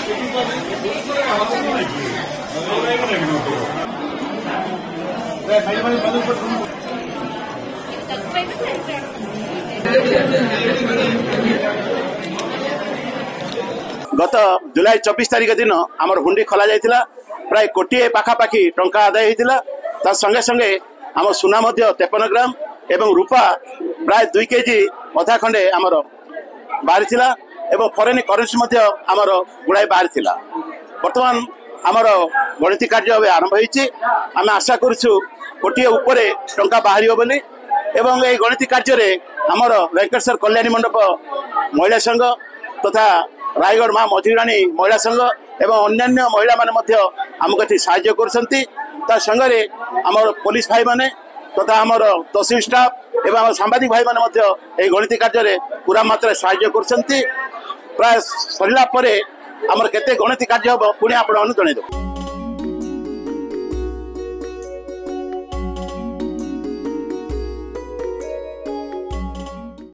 गत जुलाई 24 तारिख दिन आमर हुंडी खोल जाइतिला प्राय कोटिए पाखापाखी टंका आदाय होइतिला ता संगे संगे आम सुना 53 ग्राम एवं रूपा प्राय 2 केजी अधा खंडे आमर बाहरी एवं फॉरेन करेन्सी आमर गुड़ाई बाहरी बर्तमान आमर गणित कार्य आरंभ होइछि आम आशा करूछु कोटिए ऊपर टंका बाहर बोली एवं ये गणित कार्य आमर वेंकटेश्वर कल्याणी मंडप महिला संघ तथा रायगढ़ माँ मझीराणी महिला संघ एवं अन्यान्य महिला माने आमको ये साहाय्य कर संगे आमर पुलिस भाई माने तथा आमर तहसील स्टाफ एवं सांबादिक भाई माने गणित कार्य पूरा मात्रा साहाय्य कर प्राय सरला आमर केते गणित कार्य हम पुणी आपण जन।